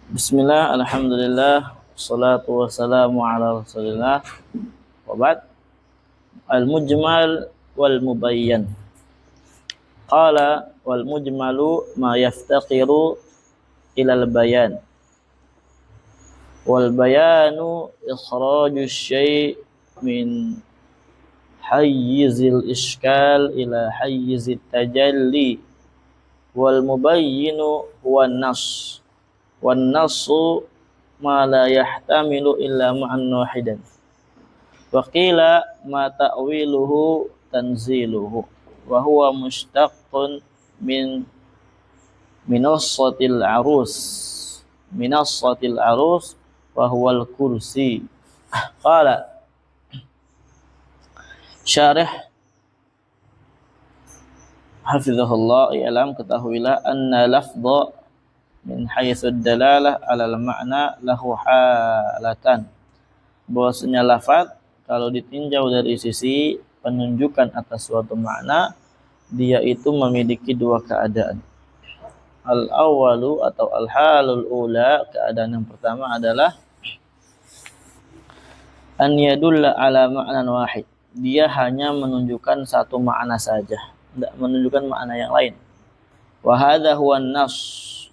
Bismillah, alhamdulillah, salatu wassalamu ala rasulillah. Wa ba'd. Al-mujmal wal mubayyan. Qala wal mujmalu ma yaftaqiru ilal bayan. Wal bayanu ikhraju syai' min hayyizil iskal ila hayyizit tajalli. Wal mubayyinu huwa nas. Wan nasu ma la yahtamilu illa ma'an wahidan. Wa qila ma ta'wiluhu tanziluhu wa huwa mushtaqqun min minassatil arus wa huwa al-kursi. Qala syarih hafizahullah, i'lam, ketahuilah anna lafdha min haitsu dalalah alal ma'na lahu halatan, bahwasanya lafaz kalau ditinjau dari sisi penunjukan atas suatu makna, dia itu memiliki dua keadaan. Al-awwalu atau al-halul ula, keadaan yang pertama adalah an yadulla ala ma'nan wahid, dia hanya menunjukkan satu makna saja, tidak menunjukkan makna yang lain. Wa hadza huwa an-nas,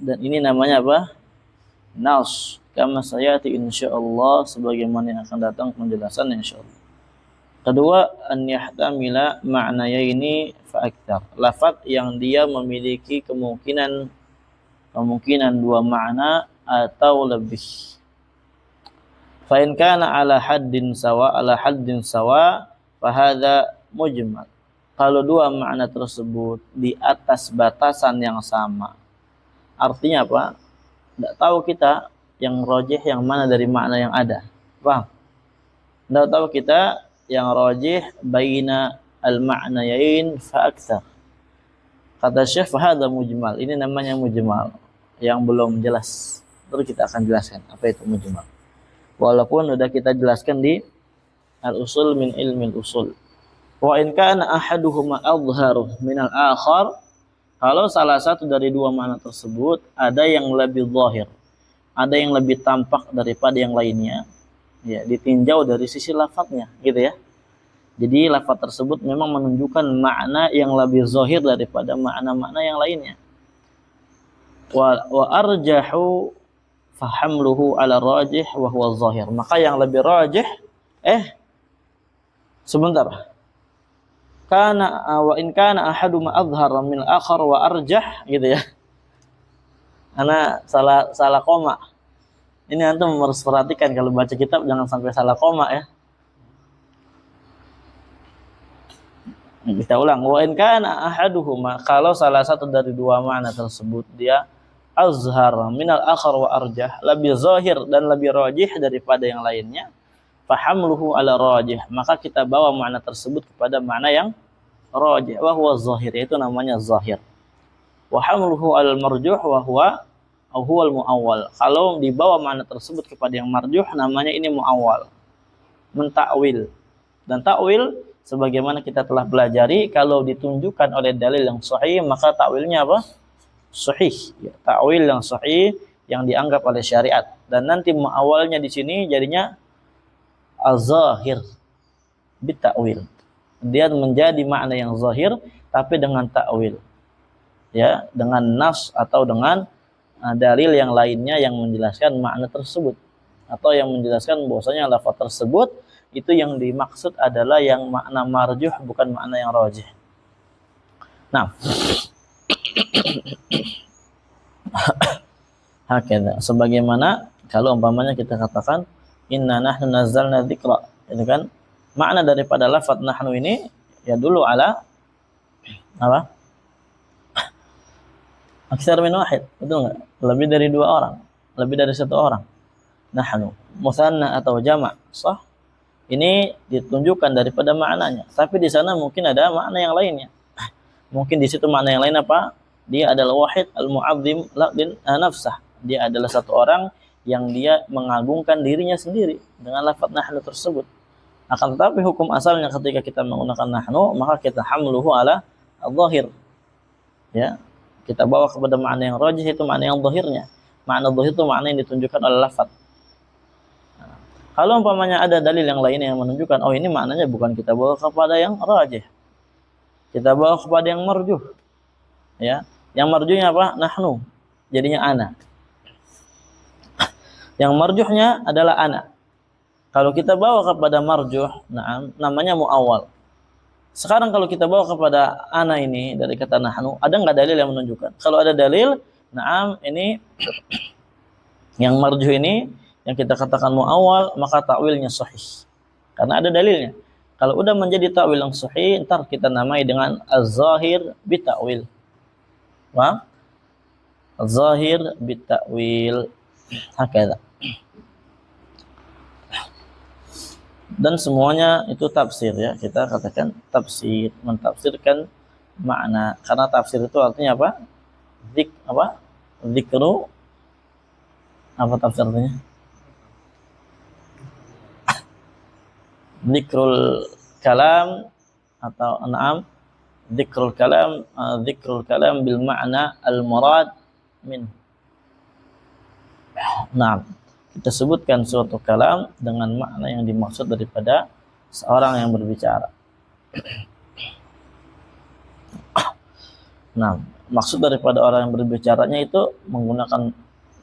dan ini namanya apa? Nas. Kama sayati insyaallah, sebagaimana yang akan datang penjelasan insyaallah. Kedua, an yahtamila ma'nayaini fa aktsar, lafaz yang dia memiliki kemungkinan dua makna atau lebih. Fa in kana ala haddin sawa fa hadza mujmal. Kalau dua makna tersebut di atas batasan yang sama, artinya apa? Tidak tahu kita yang rajih yang mana dari makna yang ada. Paham? Tidak tahu kita yang rajih baina al-ma'nayain fa aktsar. Kata Syekh, hadza mujmal. Ini namanya mujmal, yang belum jelas. Terus kita akan jelaskan apa itu mujmal. Walaupun sudah kita jelaskan di al-usul min ilmi al-usul. Wa in kana ahaduhuma adhharu min al-akhar, kalau salah satu dari dua makna tersebut ada yang lebih zahir, ada yang lebih tampak daripada yang lainnya, ya, ditinjau dari sisi lafadznya, gitu ya. Jadi lafadz tersebut memang menunjukkan makna yang lebih zahir daripada makna-makna yang lainnya. Wa arjahu fahamluhu ala rajih wa huwa zahir. Maka yang lebih rajih, sebentar. Kana wa in kana ahaduma adhhar min akhar wa arjah, gitu ya. Ana salah koma. Ini antum harus perhatikan kalau baca kitab, jangan sampai salah koma ya. Kita ulang. Wa in kana ahaduhuma, kalau salah satu dari dua makna tersebut dia azhar minal akhar wa arjah, lebih zahir dan lebih rajih daripada yang lainnya, fahamluhu ala rajih, maka kita bawa makna tersebut kepada makna yang rajih, wa huwa zahir, itu namanya zahir. Wa hamluhu al marjuh wa huwa al muawwal, kalau dibawa makna tersebut kepada yang marjuh, namanya ini muawwal, mentakwil. Dan takwil sebagaimana kita telah pelajari, kalau ditunjukkan oleh dalil yang sahih, maka takwilnya apa? Sahih, ya, takwil yang sahih yang dianggap oleh syariat. Dan nanti muawwalnya di sini jadinya az-zahir bitakwil. Dia menjadi makna yang zahir tapi dengan takwil. Ya, dengan nas atau dengan dalil yang lainnya yang menjelaskan makna tersebut, atau yang menjelaskan bahwasanya lafaz tersebut itu yang dimaksud adalah yang makna marjuh, bukan makna yang rajih. Nah, hakeza, sebagaimana kalau umpamanya kita katakan inna nahnu nazzalna dzikra, itu kan makna daripada lafaz nahnu ini ya dulu ala apa? Aksar min wahid, betul enggak? Lebih dari dua orang, lebih dari satu orang. Nahnu musanna atau jama', sah? Ini ditunjukkan daripada maknanya, tapi di sana mungkin ada makna yang lainnya. Mungkin di situ makna yang lain apa? Dia adalah wahid al-mu'azzim nafsah. Dia adalah satu orang yang dia mengagungkan dirinya sendiri dengan lafaz nahnu tersebut. Akan tetapi hukum asalnya ketika kita menggunakan nahnu, maka kita hamluhu ala al-zahir. Ya, kita bawa kepada makna yang rajih, itu makna yang zahirnya. Makna zahir itu makna yang ditunjukkan oleh lafaz. Kalau umpamanya ada dalil yang lain yang menunjukkan, oh ini maknanya bukan, kita bawa kepada yang rajih. Kita bawa kepada yang marjuh. Ya. Yang marjuhnya apa? Nahnu. Jadinya ana. Yang marjuhnya adalah ana. Kalau kita bawa kepada marjuh, namanya muawwal. Sekarang kalau kita bawa kepada ana ini dari kata nahnu, ada enggak dalil yang menunjukkan? Kalau ada dalil, ini yang marjuh ini yang kita katakan muawwal, maka takwilnya sahih. Karena ada dalilnya. Kalau udah menjadi takwil yang sahih, ntar kita namai dengan az-zahir bitakwil. Paham? Az-zahir bitakwil. Hakala. Dan semuanya itu tafsir ya. Kita katakan tafsir, mentafsirkan makna. Karena tafsir itu artinya apa? Zikru. Apa tafsir artinya? Zikrul kalam atau zikrul kalam bil ma'na al murad min. Kita sebutkan suatu kalam dengan makna yang dimaksud daripada seorang yang berbicara. Maksud daripada orang yang berbicaranya itu menggunakan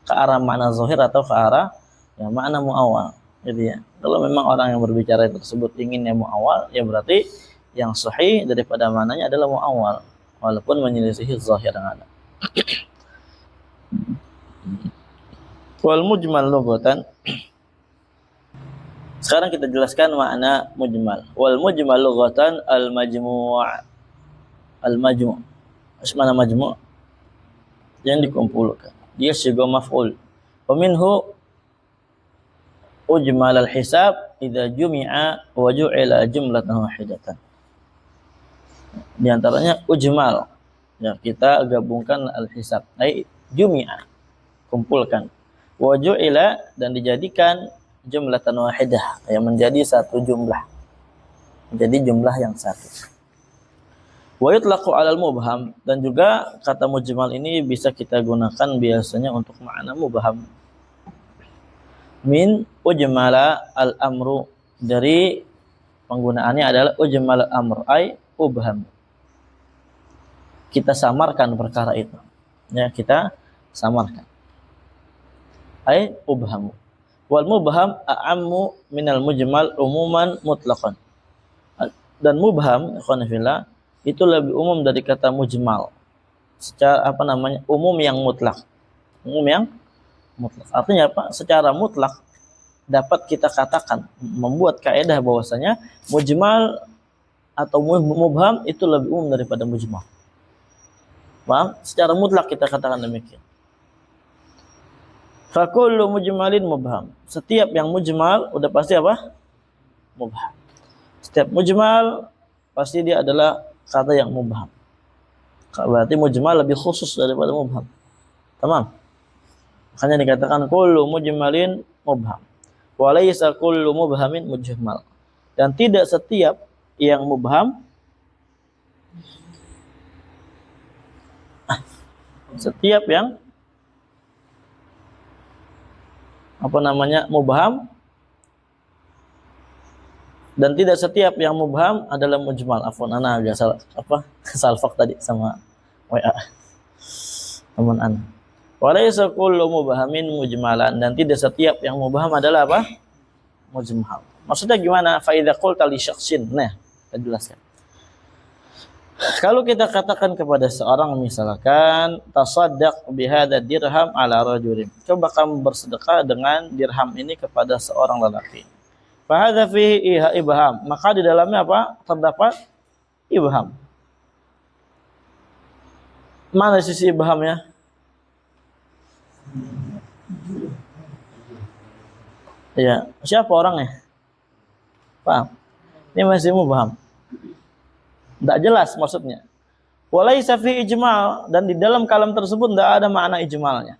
ke arah makna zahir atau ke arah makna muawwal. Jadi kalau memang orang yang berbicara tersebut inginnya muawwal, ya berarti yang sahih daripada maknanya adalah muawwal, walaupun menyelisihi zahir yang ada. Wal mujmal lughatan. Sekarang kita jelaskan makna mujmal. Wal mujmal lughatan al majmu'. Al majmu'. Mana majmu'? Yang dikumpulkan. Dia siga maf'ul. Wa minhu ujmal al-hisab idza jumi'a wa ju'ila jumlatan wahidatan. Di antaranya ujmal. Ya, kita gabungkan al-hisab. Ai jumi'a, kumpulkan. Wa ju'ila, dan dijadikan jumlatan wahidah, yang menjadi satu jumlah. Menjadi jumlah yang satu. Wa yutlaqu 'alal mubham, dan juga kata mujmal ini bisa kita gunakan biasanya untuk makna mubham. Min ujmala al-amru, dari penggunaannya adalah ujmal al-amr ay ubham. Kita samarkan perkara itu. Ya, kita samarkan. Ay ubham. Wal mubham a'ammu minal mujmal umuman mutlaqan. Dan mubham, ikhwan fillah, itu lebih umum dari kata mujmal. Secara umum yang mutlak. Umum yang mutlak. Artinya apa? Secara mutlak dapat kita katakan, membuat kaidah bahwasanya mujmal atau mubham itu lebih umum daripada mujmal. Paham? Secara mutlak kita katakan demikian. Fa kullu mujmalin mubham. Setiap yang mujmal udah pasti apa? Mubham. Setiap mujmal pasti dia adalah kata yang mubham. Berarti mujmal lebih khusus daripada mubham. Tamam? Makanya dikatakan kullu mujmalin mubham. Wa laysa kullu mubhamin mujmal. Dan tidak setiap yang mubham setiap yang mubham, dan tidak setiap yang mubham adalah mujmal. Afwan, ana agak salfak tadi sama WA teman ana. Walaysa kullu mubhamin mujmalan, dan tidak setiap yang mubham adalah apa? Mujmal. Maksudnya gimana? Fa idza qulta li syakhsin. Nah, kita jelaskan. Kalau kita katakan kepada seorang, misalkan tasaddaq bihadza dirham ala rajulin. Coba kamu bersedekah dengan dirham ini kepada seorang lelaki. Fa hadza fihi ibham. Maka di dalamnya apa? Terdapat ibham. Mana sisi ibhamnya? Ya, siapa orangnya? Paham? Ini masih mubham. Tidak jelas maksudnya. Walaysa fi ijmal, dan di dalam kalam tersebut tidak ada makna ijmalnya.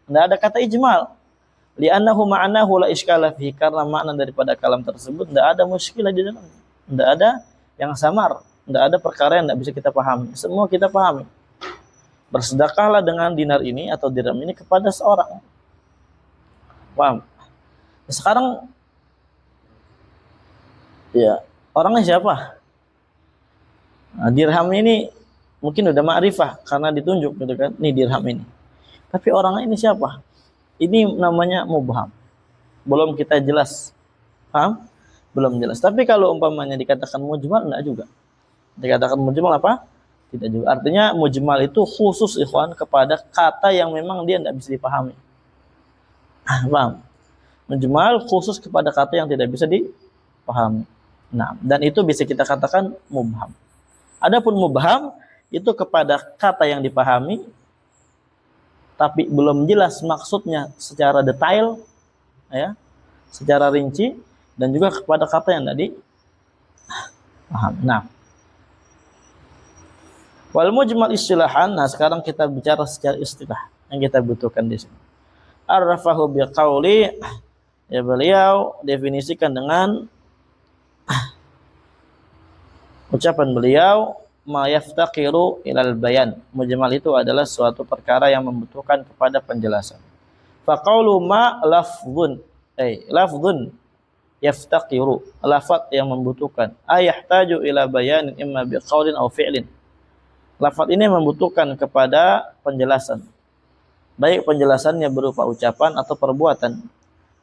Tidak ada kata ijmal. Li'annahu ma'nahu la iskala fihi, karena makna daripada kalam tersebut tidak ada muskilah di dalamnya. Tidak ada yang samar, tidak ada perkara yang tidak bisa kita pahami. Semua kita pahami. Bersedekahlah dengan dinar ini atau dirham ini kepada seorang. Paham? Sekarang ya, orangnya siapa? Nah, dirham ini mungkin udah ma'rifah karena ditunjuk gitu kan, ini dirham ini. Tapi orangnya ini siapa? Ini namanya mubham. Belum kita jelas. Paham? Belum jelas. Tapi kalau umpamanya dikatakan mujmal, enggak juga. Dikatakan mujmal apa? Tidak juga. Artinya mujmal itu khusus ikhwan kepada kata yang memang dia enggak bisa dipahami. Paham? Mujmal khusus kepada kata yang tidak bisa dipahami. Nah, dan itu bisa kita katakan mubham. Adapun mubham itu kepada kata yang dipahami tapi belum jelas maksudnya secara detail, ya, secara rinci, dan juga kepada kata yang tadi paham. Nah, wal mujmal istilahan. Nah, sekarang kita bicara secara istilah yang kita butuhkan di sini. Arrafahu biqauli, ya, beliau definisikan dengan ucapan beliau, ma yaftaqiru ilal bayan. Mujmal itu adalah suatu perkara yang membutuhkan kepada penjelasan. Fa qaulu ma lafdhun, lafdhun yaftaqiru, lafaz yang membutuhkan, ayahtaju ila bayanin imma biqaulin aw fi'lin. Lafaz ini membutuhkan kepada penjelasan, baik penjelasannya berupa ucapan atau perbuatan.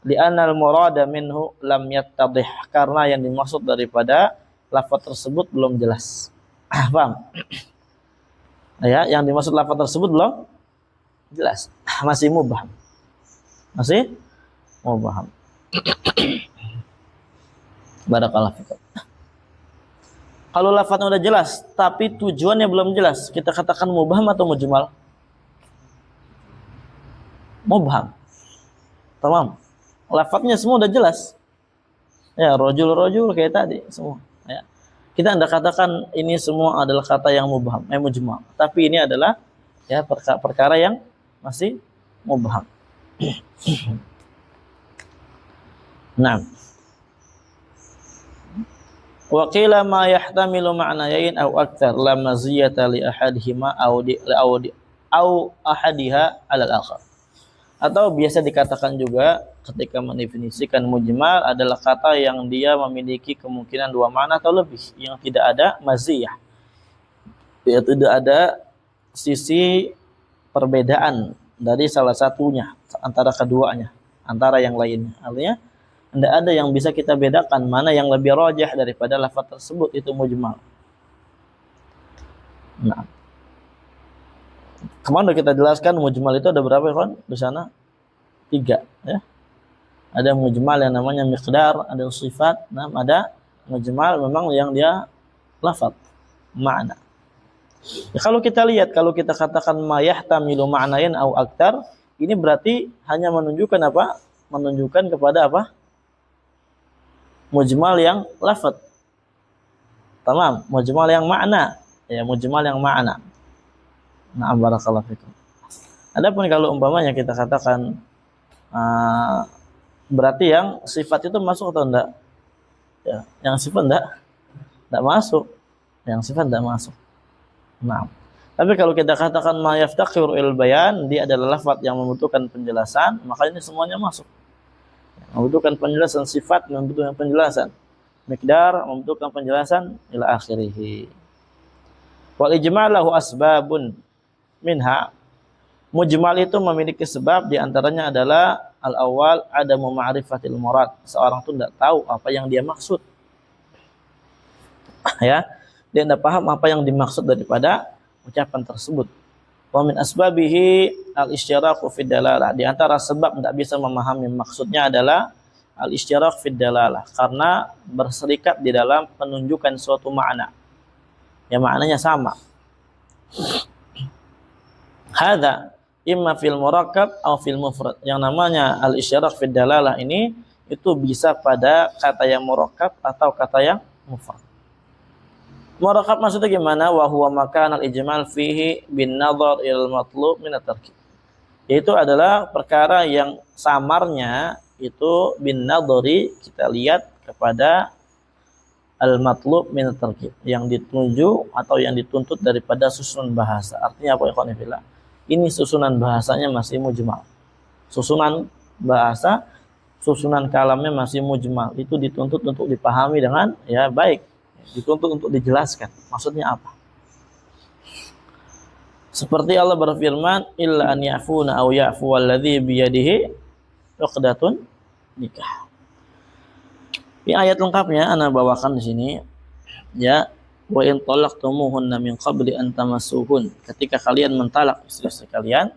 Li'annal murada minhu lam yattadih, karena yang dimaksud daripada lafaz tersebut belum jelas. Paham? Ya, yang dimaksud lafaz tersebut belum jelas, masih mubham. Masih mubham. Barakallahu fikum. Kalau lafaznya udah jelas tapi tujuannya belum jelas, kita katakan mubham atau mujmal? Mubham. Tamam. Lafaznya semua udah jelas. Ya, rojul kayak tadi semua. Ya. Kita tidak katakan ini semua adalah kata yang mubham, mujmal. Tapi ini adalah, ya, perkara yang masih mubham. Nah, wa qila ma yahtamilu ma'nayain aw aktsar la maziyata li ahadihima aw ahadiha 'ala al-akhar. Atau biasa dikatakan juga ketika mendefinisikan mujmal adalah kata yang dia memiliki kemungkinan dua makna atau lebih, yang tidak ada maziyah, ya, tidak ada sisi perbedaan dari salah satunya antara keduanya, antara yang lainnya. Artinya tidak ada yang bisa kita bedakan mana yang lebih rajih daripada lafaz tersebut, itu mujmal. Nah, kemarin kita jelaskan mujmal itu ada berapa kan di sana? 3, ya. Ada mujmal yang namanya miqdar, ada sifat, nah, ada mujmal memang yang dia lafaz, makna. Ya, kalau kita lihat, kalau kita katakan ma yahtamilu ma'nain au aktar, ini berarti hanya menunjukkan apa? Menunjukkan kepada apa? Mujmal yang lafaz. Tamam, mujmal yang makna, ya, mujmal yang makna. Nah, barakallahu fikum. Adapun kalau umpamanya kita katakan berarti yang sifat itu masuk atau enggak? Ya, yang sifat enggak masuk. Yang sifat enggak masuk. Nah, tapi kalau kita katakan ma yaftaqiru il bayan, dia adalah lafaz yang membutuhkan penjelasan, maka ini semuanya masuk. Membutuhkan penjelasan sifat, membutuhkan penjelasan miqdar, membutuhkan penjelasan ila akhirih. Wal ijma' lahu asbabun minha, mujmal itu memiliki sebab, di antaranya adalah al-awwal adamu ma'rifatil murad, seorang itu tidak tahu apa yang dia maksud. Ya, dia tidak paham apa yang dimaksud daripada ucapan tersebut. Wa min asbabihi al-isyraqu fid dalalah, di antara sebab tidak bisa memahami maksudnya adalah al-isyraq fid dalalah, karena berserikat di dalam penunjukan suatu makna. Ya, maknanya sama. Hadza imma fil murakkab atau fil mufrad. Yang namanya al-isyraq fid dalalah ini itu bisa pada kata yang murakkab atau kata yang mufrad. Murakkab maksudnya gimana? Wa huwa makan al-ijmal fihi bin nadhar ilal matlub min at-tarkib. Itu adalah perkara yang samarnya itu bin nadhari, kita lihat kepada al-matlub min at-tarkib, yang dituju atau yang dituntut daripada susunan bahasa. Artinya apa, ikhwan fillah? Ini susunan bahasanya masih mujmal. Susunan bahasa, susunan kalamnya masih mujmal. Itu dituntut untuk dipahami dengan ya baik. Dituntut untuk dijelaskan. Maksudnya apa? Seperti Allah berfirman, illa an ya'funa aw ya'fu alladzi biyadihi 'uqdatun nikah. Ini ayat lengkapnya ana bawakan di sini ya, wa in talaqtumuhunna min qabli an tamassuhun, ketika kalian mentalak istri-istri kalian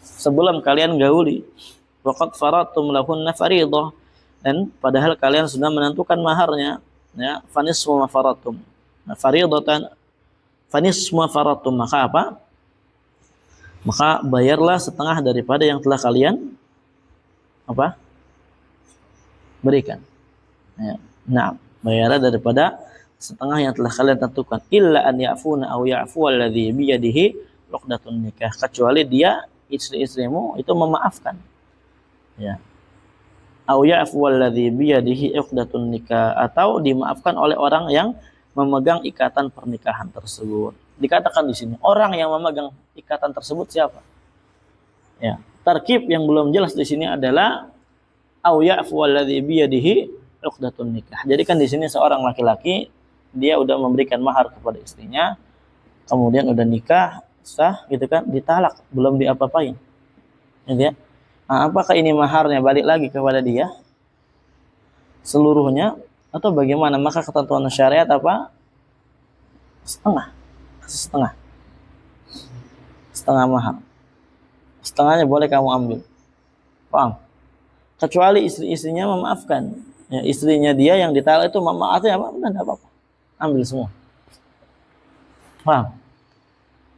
sebelum kalian gauli, waqad faradtum lahunna fariidah, dan padahal kalian sudah menentukan maharnya ya, fanisfu ma faradtum. Nah, fariidatan fanisfu ma faradtum, maka apa? Maka bayarlah setengah daripada yang telah kalian apa? Berikan. Ya. Nah, bayarlah daripada setengah yang telah kalian tentukan. Illa an ya'funa aw ya'fu alladzi biyadihi 'uqdatun nikah, kecuali dia istri-istrimu itu memaafkan. Ya. Aw ya'fu alladzi biyadihi 'uqdatun nikah, atau dimaafkan oleh orang yang memegang ikatan pernikahan tersebut. Dikatakan di sini orang yang memegang ikatan tersebut siapa? Ya. Tarkib yang belum jelas di sini adalah aw ya'fu alladzi biyadihi 'uqdatun nikah. Jadi kan di sini seorang laki-laki dia udah memberikan mahar kepada istrinya, kemudian udah nikah, sah gitu kan, ditalak, belum diapa-apain. Gitu ya. Nah, apakah ini maharnya balik lagi kepada dia seluruhnya atau bagaimana? Maka ketentuan syariat apa? Setengah. Setengah. Setengah mahar. Setengahnya boleh kamu ambil. Paham? Kecuali istri-istrinya memaafkan. Ya, istrinya dia yang ditalak itu maafnya apa? Udah enggak apa-apa. Ambil semua. Paham?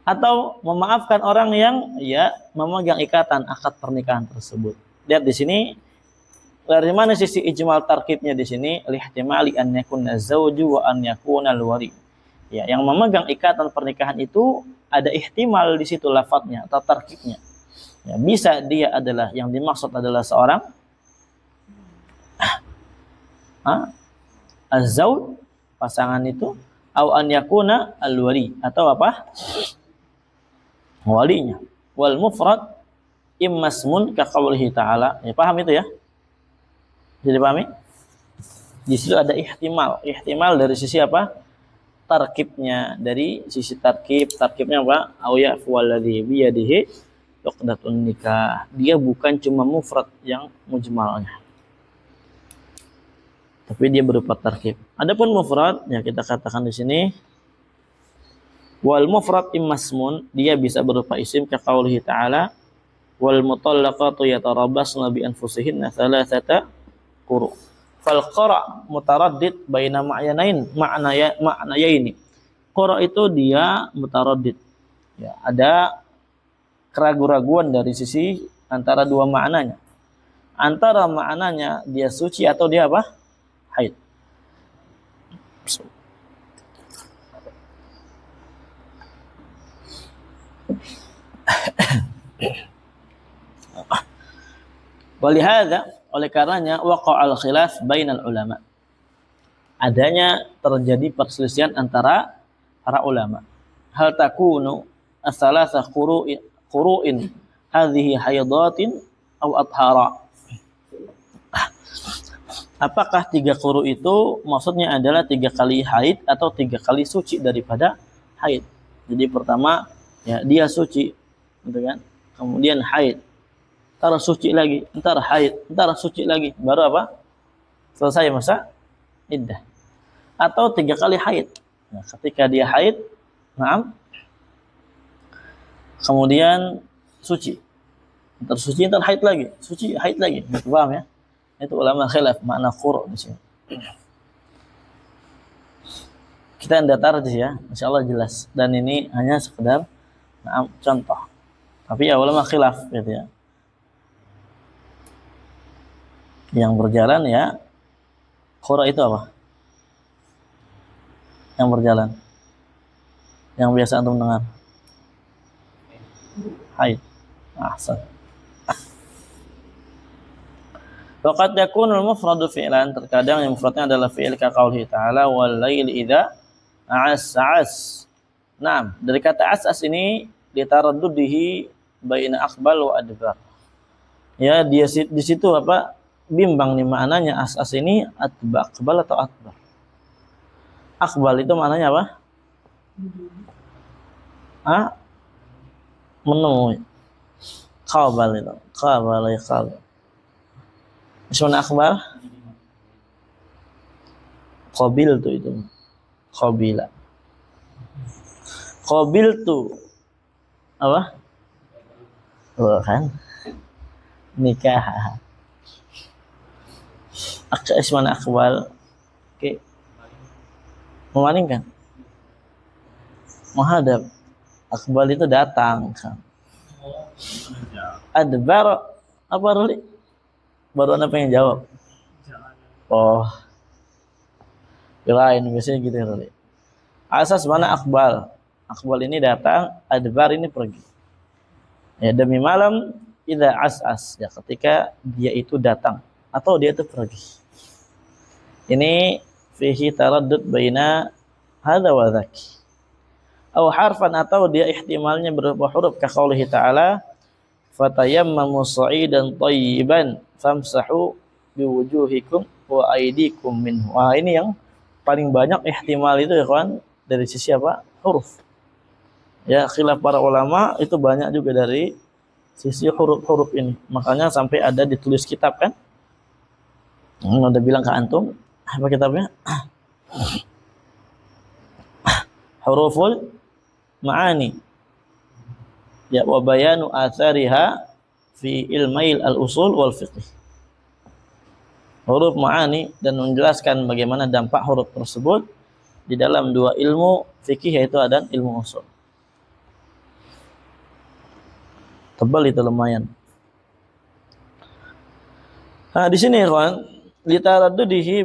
Atau memaafkan orang yang ya memegang ikatan akad pernikahan tersebut. Lihat di sini dari mana sisi ijmal tarkibnya di sini? Lihtimali an yakuna zawju wa an yakuna al-wari. Ya, yang memegang ikatan pernikahan itu ada ihtimal di situ lafadznya atau tarkibnya. Ya, bisa dia adalah yang dimaksud adalah seorang az-zawj, pasangan itu, au an yakuna al-wali, atau apa? Walinya. Wal mufrad immasmun ka qaulihi ta'ala. Ya, paham itu ya? Jadi pahami? Di situ ada ihtimal. Ihtimal dari sisi apa? Tarkibnya. Dari sisi tarkibnya apa? Au ya'fu alladzi bi yadihi 'uqdatun nikah. Dia bukan cuma mufrad yang mujmalnya, tapi dia berupa tarkib. Adapun mufrad, ya kita katakan di sini wal mufrad immasmun, dia bisa berupa isim ka qaulihi ta'ala wal mutallaqatu yatarabbasna bi anfusihinna thalathata quru. Fal qara mutaraddid baina ma'nayaini. Qara itu dia mutaraddid. Ya, ada keraguan-raguan dari sisi antara dua maknanya. Antara maknanya dia suci atau dia apa? Haid. Walihada, oleh karenanya waqa'al khilaf bainal ulama. Adanya terjadi perselisihan antara para ulama. Hal takunu as-salasah quru'in hadhihi haidatin aw athara. Apakah 3 quru itu maksudnya adalah 3 kali haid atau 3 kali suci daripada haid? Jadi pertama ya dia suci, gitu kan? Kemudian haid, entar suci lagi, entar haid, entar suci lagi, baru apa? Selesai masa iddah. Atau 3 kali haid. Nah, ketika dia haid, kemudian suci, entar suci, entar haid lagi, suci, haid lagi. Paham ya? Itu ulama khilaf makna quru di sini. Kita tidak tarjih ya, insyaallah jelas. Dan ini hanya sekedar contoh. Tapi ya ulama khilaf gitu ya. Yang berjalan ya quru itu apa? Yang berjalan. Yang biasa antum dengar. Haid. Ahsan. Waqad yakunul mufradu fi'lan, terkadang yang mufradnya adalah fi'il ka qaulih ta'ala wal laili idza a'as. Nah, dari kata as'as ini ditaraddudihi baina aqbal wa adbar. Ya, dia di situ apa? Bimbang nih maknanya as'as ini aqbal atau adbar. Aqbal itu maknanya apa? Menemui. Qabal itu. Qabal ya qabal. Ismuna akhbar? Qabil tu itu. Qabila. Qabil tu apa? Kan? Nikah. Ismuna akhbar. Oke. Memalingkan. Menghadap. Akhbar itu datang kan. Adbar apa Ruli? Baru Anda pengen jawab. Oh. Kirain biasanya gitu ya Ruli. Asas mana akbal? Akbal ini datang, adbar ini pergi. Ya, demi malam idza as'as, ya ketika dia itu datang atau dia itu pergi. Ini fihi taraddud baina hadza wa dzaki. Aw harfan, atau dia ihtimalnya berupa huruf ka qaulihi ta'ala fatayammamu sa'idan thayyiban famsahu biwujuhikum wa aydikum minhu. Wah, ini yang paling banyak ihtimal itu ya kawan, dari sisi apa? Huruf. Ya, khilaf para ulama itu banyak juga dari sisi huruf-huruf ini. Makanya sampai ada ditulis kitab kan? Udah bilang ke antum, apa kitabnya? Huruful Ma'ani. Ya, wa bayanu athariha fi ilmail al-usul wal fiqh. Huruf ma'ani, dan menjelaskan bagaimana dampak huruf tersebut di dalam dua ilmu fikih, yaitu dan ilmu usul. Tebal itu lumayan. Nah, di sini kawan, litaraddudihi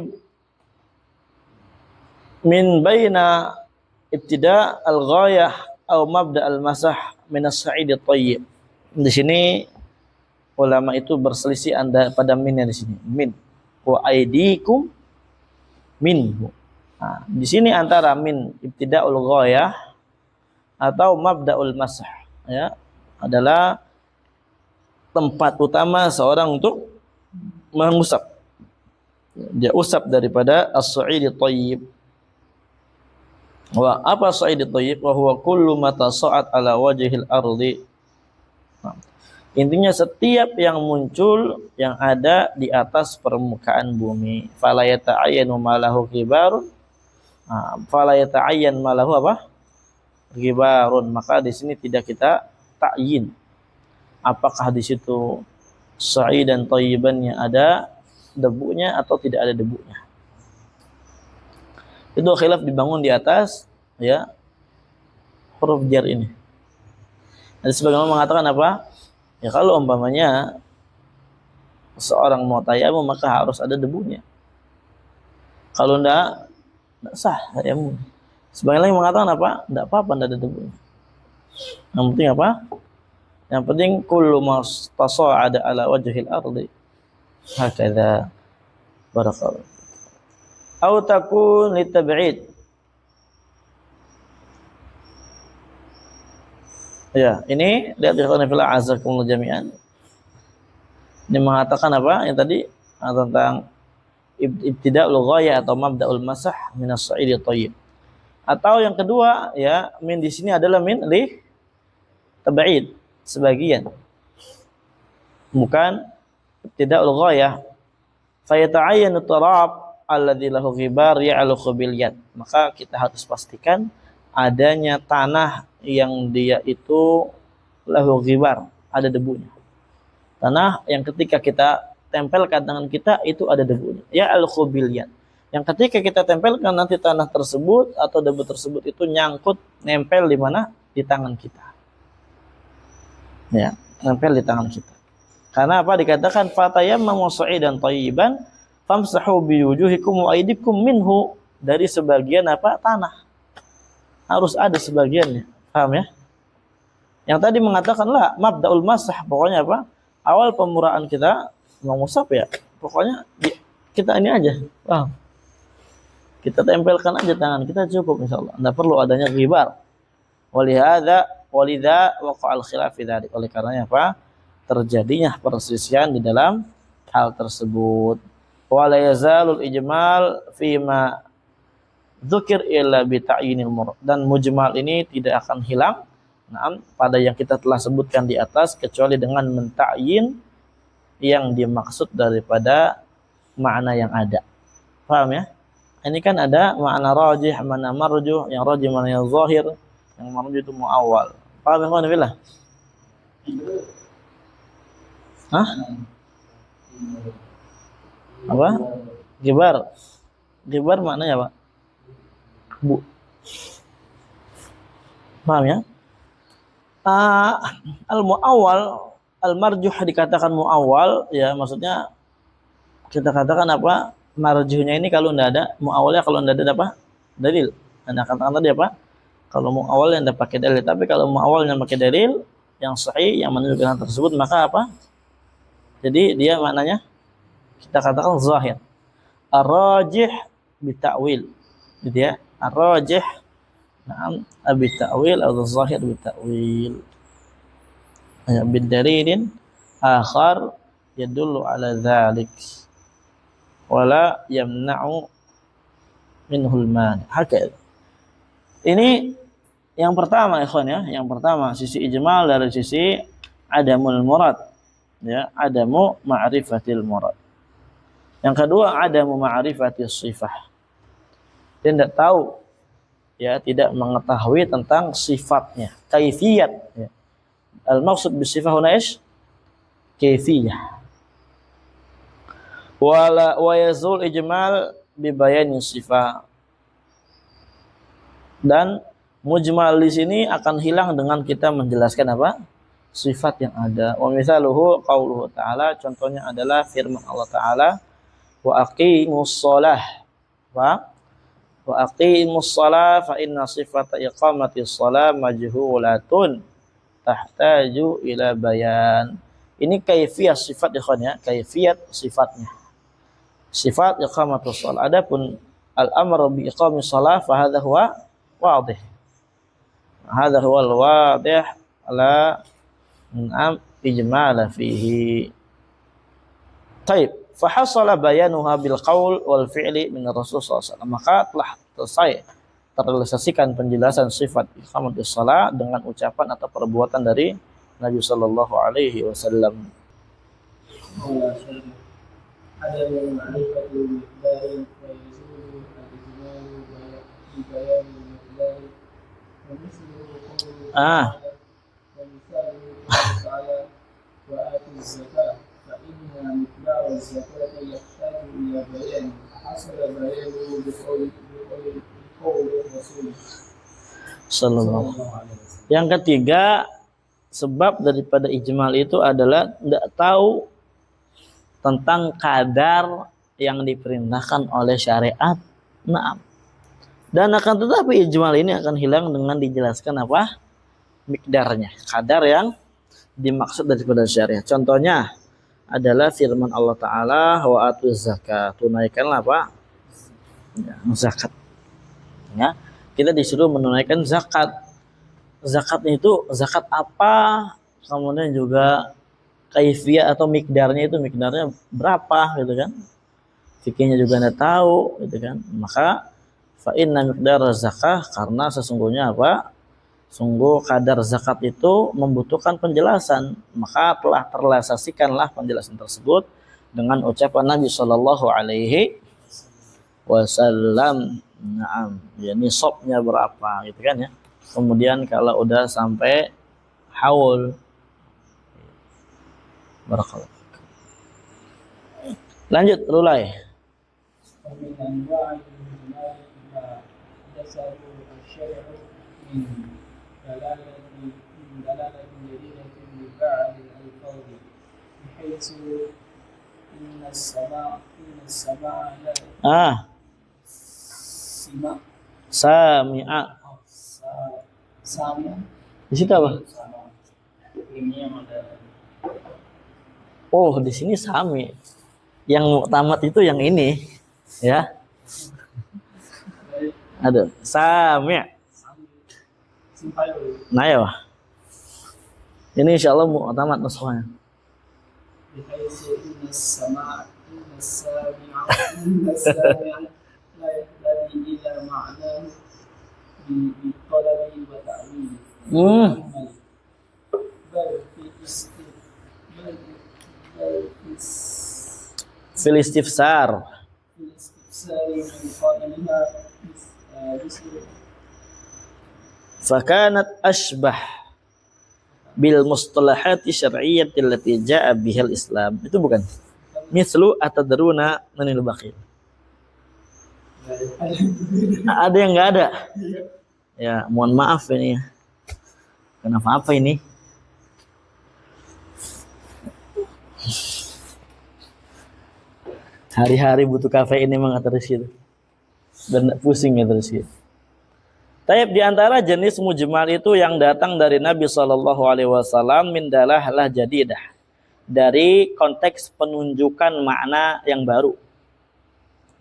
min baina ibtida al-ghayah atau mabda al-masah min as-sa'id at-tayyib. Di sini ulama itu berselisih pada minnya di sini. Min wa aidikum minhu. Nah, di sini antara min ibtida'ul ghayah atau mabda'ul masah, ya, adalah tempat utama seorang untuk mengusap. Dia usap daripada as-sa'id at-tayyib. Wa apa sa'id at-tayyib? Wa huwa kullu ma tasa'at ala wajhil ardi. Nah, intinya setiap yang muncul yang ada di atas permukaan bumi. Fala yata'ayyanu ma lahu ghibarun. Fala yata'ayyan ma lahu apa? Ghibarun. Maka di sini tidak kita ta'yin. Apakah di situ sa'id dan thayyibannya ada debunya atau tidak ada debunya. Itu khilaf dibangun di atas ya huruf jar ini. Ada sebagian mengatakan apa? Ya kalau umpamanya seorang mau tayamum maka harus ada debunya. Kalau enggak sah tayamum. Sebagian lain mengatakan apa? Enggak apa-apa, enggak ada debunya. Yang penting apa? Yang penting kullu mastasa'ada ala wajhil ardi. Hakadha barakallahu. Au takun litab'id. Ya, ini lihat ikhwan fillah azakumullah jami'an. Ini mengatakan apa? Yang tadi tentang ibtida'ul ghayah atau mabda'ul masah min as-sa'id at-tayyib. Atau yang kedua, ya, min di sini adalah min li tab'id, sebagian. Bukan ibtida'ul ghayah. Fa yata'ayyanu tarab alladzi lahu ghibar ya'luqu bil yad. Maka kita harus pastikan adanya tanah yang dia itu lahu ghibar, ada debunya. Tanah yang ketika kita tempelkan tangan kita itu ada debunya. Ya'luqu bil yad. Yang ketika kita tempelkan nanti tanah tersebut atau debu tersebut itu nyangkut, nempel di mana? Di tangan kita. Ya, nempel di tangan kita. Karena apa dikatakan fatayammamu sa'idan thayyiban famsahu biwujuhikum wa aydikum minhu, dari sebagian apa? Tanah. Harus ada sebagiannya. Paham ya? Yang tadi mengatakan lah mabda'ul masah, pokoknya apa? Awal pemuraan kita mengusap ya, Pokoknya kita ini aja, paham? Kita tempelkan aja tangan kita cukup insyaallah. Enggak perlu adanya ghibar. Walidha waqa'al khilaf fi dzalik. Oleh karenanya apa? Terjadinya perselisihan di dalam hal tersebut. Wa la yazalul ijmal fi ma dzukir illa bi ta'yinil murad. Dan mujmal ini tidak akan hilang pada yang kita telah sebutkan di atas kecuali dengan mentakyin yang dimaksud daripada makna yang ada. Paham ya? Ini kan ada makna rajih, makna marjuh, yang rajih makna yang zahir, yang marjuh itu muawwal. Paham ya kawan billah? Hah? Apa? Gibar. Gibar maknanya apa? Bu. Paham ya? Al-muawwal, al-marjuh dikatakan muawwal, ya maksudnya kita katakan apa? Marjuhnya ini kalau tidak ada, muawwalnya kalau tidak ada apa? Dalil. Dan katakan tadi apa? Kalau muawwal yang tidak pakai dalil, tapi kalau muawwalnya pakai dalil yang sahih yang menunjukkan hal tersebut, maka apa? Jadi dia maknanya kita katakan zahir. Ar-rajih bita'wil. Gitu ya. Ar-rajih bita'wil atau zahir bita'wil. Ya, bidalilin akhar yadullu ala dzalik. Wala yamna'u minhul mani. Hakal. Ini yang pertama ikhwan ya, yang pertama sisi ijmal dari sisi adamul murad. Ya, adamu ma'rifatil murad. Yang kedua adamu ma'rifatis sifah. Dia tidak tahu, ya, tidak mengetahui tentang sifatnya, kaifiyat. Ya. Al-maksud bisifah huna ish? Kaifiyah. Wa yazul ijmal bi bayani sifah. Dan mujmal di sini akan hilang dengan kita menjelaskan apa? Sifat yang ada. Wa mithaluhu qauluhu ta'ala, contohnya adalah firman Allah Ta'ala, wa aqimus shalah. Wa aqimus shalah fa inna sifata iqamatis shalah majhulatun tahtaju ila bayan. Ini kaifiyat sifat ikhwan ya, kaifiyat sifatnya. Sifat iqamatus shalah. Adapun al-amru bi iqamis shalah fa hadha huwa wadih. Hadha huwa al-wadih ala ijmala fihi. Taib, fa hasala bayanuha bil qaul wal fi'li min Rasul sallallahu alaihi wasallam. Maka telah selesai terrealisasikan penjelasan sifat iqamatus shalah dengan ucapan atau perbuatan dari Nabi sallallahu alaihi wasallam. Ada yang ma'rifatul dari wa yazulu al-ijmalu bi bayan al-miqdar wa mislu ta'ala wa atu zakat fa inna miqdar az-zakati yahtaju ila bayan hasala bayanu bi qawli Rasul sallallahu alaihi wasallam. Yang ketiga, sebab daripada ijmal itu adalah tidak tahu tentang kadar yang diperintahkan oleh syariat. Naam. Dan akan tetapi ijmal ini akan hilang dengan dijelaskan apa? Mikdarnya, kadar yang dimaksud daripada syariat. Contohnya adalah firman Allah Ta'ala, wa atuz zakat, tunaikanlah apa? Ya, zakat. Ya, kita disuruh menunaikan zakat. Zakatnya itu zakat apa? Kemudian juga kaifiyah atau mikdarnya itu mikdarnya berapa gitu kan? Fikihnya juga enggak tahu gitu kan. Maka fa inna miqdar zakah, karena sesungguhnya apa? Sungguh kadar zakat itu membutuhkan penjelasan, maka telah terrealisasikanlah penjelasan tersebut dengan ucapan Nabi sallallahu alaihi wasallam. Naam, ya nisabnya berapa gitu kan ya. Kemudian kalau udah sampai haul, barakallah. Lanjut, Rulai. Sami'a. Di situ apa? Oh, di sini sami. Yang muktamad itu yang ini, ya. Aduh, sami'. Nah ya, ini insya Allah muktamad nuskhanya. Fil istifsar. Fakanat ashbah bil mustalahati syar'iyyati allati ja'a bihal Islam. Itu bukan. Mislu atadruna manil bakhil. Ada yang enggak ada? Ya, mohon maaf ini ya. Kenapa apa ini? Hari-hari butuh kafe ini memang terus gitu. Dan pusing ya terus gitu. Taib di antara jenis mujmal itu yang datang dari Nabi SAW min dalahlah jadidah, dari konteks penunjukan makna yang baru.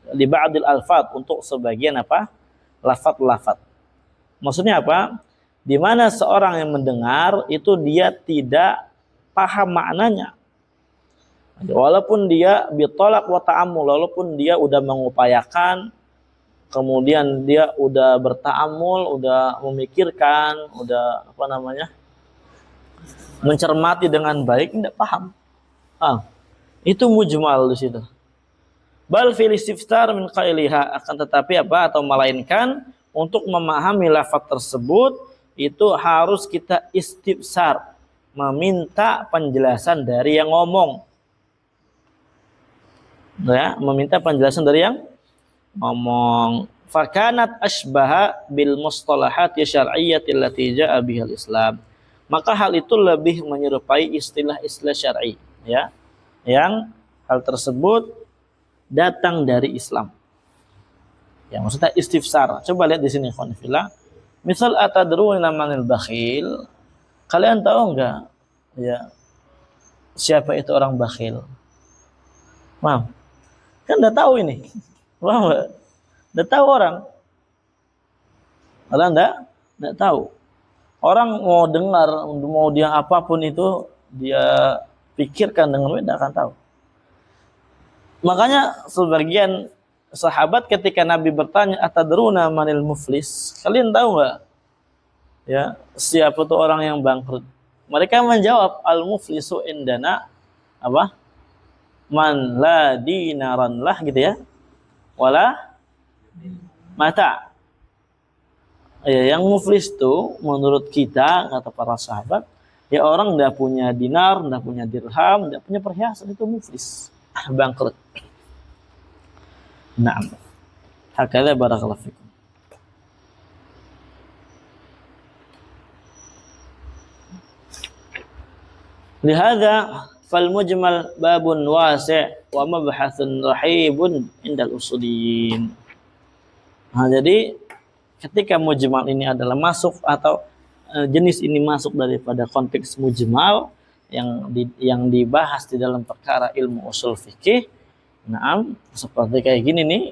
Di ba'dil alfat, untuk sebagian apa? Lafat-lafat. Maksudnya apa? Di mana seorang yang mendengar itu dia tidak paham maknanya. Walaupun dia bitolak wa ta'amul, walaupun dia udah mengupayakan, kemudian dia udah berta'amul, udah memikirkan, udah mencermati dengan baik, tidak paham. Itu mujmal di situ. Bal fil istifsar min qailiha, akan tetapi apa? Atau melainkan untuk memahami lafaz tersebut itu harus kita istifsar, meminta penjelasan dari yang ngomong. Ya, meminta penjelasan dari yang ngomong. Fakanat ashbaha bil mustalahati syar'iyyati allati ja'a bihal Islam. Maka hal itu lebih menyerupai istilah-istilah syar'i, ya, yang hal tersebut datang dari Islam. Ya, maksudnya istifsar. Coba lihat di sini, khonifillah. Misal atadruna manil bakhil. Kalian tahu enggak, ya, siapa itu orang bakhil? Paham? Kan udah tahu ini. Paham enggak? Udah tahu orang. Orang enggak tahu. Orang mau dengar, mau dia apapun itu, dia pikirkan dengan baik, enggak akan tahu. Makanya sebagian sahabat ketika Nabi bertanya, atadruna manil muflis? Kalian tahu enggak, ya, siapa tuh orang yang bangkrut? Mereka menjawab, al muflisu indana apa? Man la dinaran lah, gitu ya. Wala mata. Ya, yang muflis itu menurut kita, kata para sahabat, ya orang enggak punya dinar, enggak punya dirham, enggak punya perhiasan, itu muflis. Bangkrut. Naam. Hakala barakallahu fikum. Lihada fal mujmal babun wasi' wa mabhathun rahibun indal usuliyin. Nah, jadi ketika mujmal ini adalah masuk atau jenis ini masuk daripada konteks mujmal yang dibahas di dalam perkara ilmu usul fikih. Naam, seperti kayak gini nih,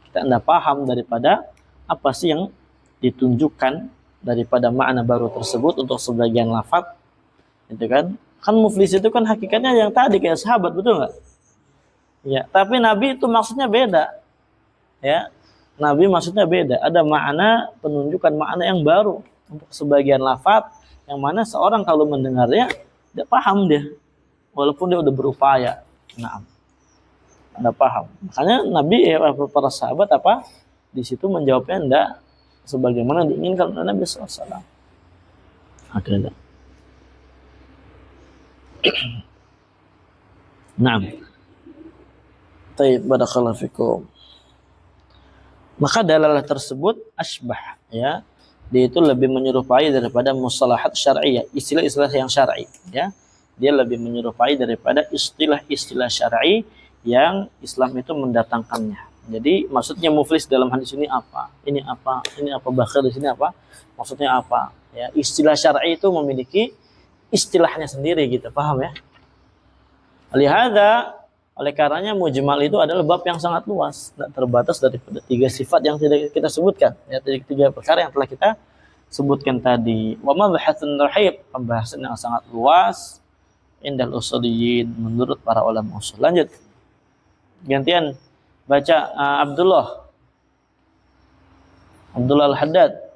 kita tidak paham daripada apa sih yang ditunjukkan daripada makna baru tersebut untuk sebagian lafaz, itu kan? Kan muflis itu kan hakikatnya yang tadi kayak sahabat, betul nggak? Ya, tapi Nabi itu maksudnya beda. Ya, Nabi maksudnya beda. Ada makna, penunjukan makna yang baru untuk sebagian lafaz, yang mana seorang kalau mendengarnya tidak paham dia, walaupun dia udah berupaya. Naam. Anda paham. Makanya Nabi, para sahabat apa di situ menjawabnya enggak sebagaimana diinginkan oleh Nabi SAW. Akhirnya. Naam. Taib, barakallahu fikum. Maka dalalah tersebut asbah, ya, dia itu lebih menyerupai daripada mustalahat syar'iyyah, istilah-istilah yang syar'i, ya. Dia lebih menyerupai daripada istilah-istilah syar'i yang Islam itu mendatangkannya. Jadi maksudnya muflis dalam hadis ini apa? Ini apa? Ini apa? Bakhil di sini apa? Maksudnya apa? Ya, istilah syar'i itu memiliki istilahnya sendiri gitu, paham ya? Lihada Oleh karenanya mujmal itu adalah bab yang sangat luas, tidak terbatas daripada 3 sifat yang tidak kita sebutkan, ya, 3 perkara yang telah kita sebutkan tadi. Wa mabahatsun rahib, pembahasan yang sangat luas indal usuliyin, menurut para ulama usul. Lanjut. Gantian baca Abdullah Al-Haddad.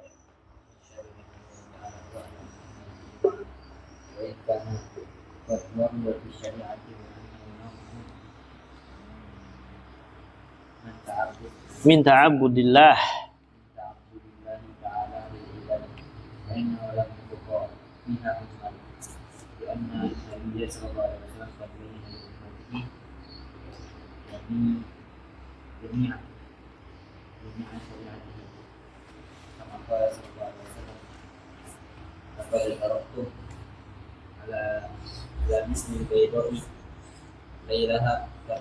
Min ta'abbudillah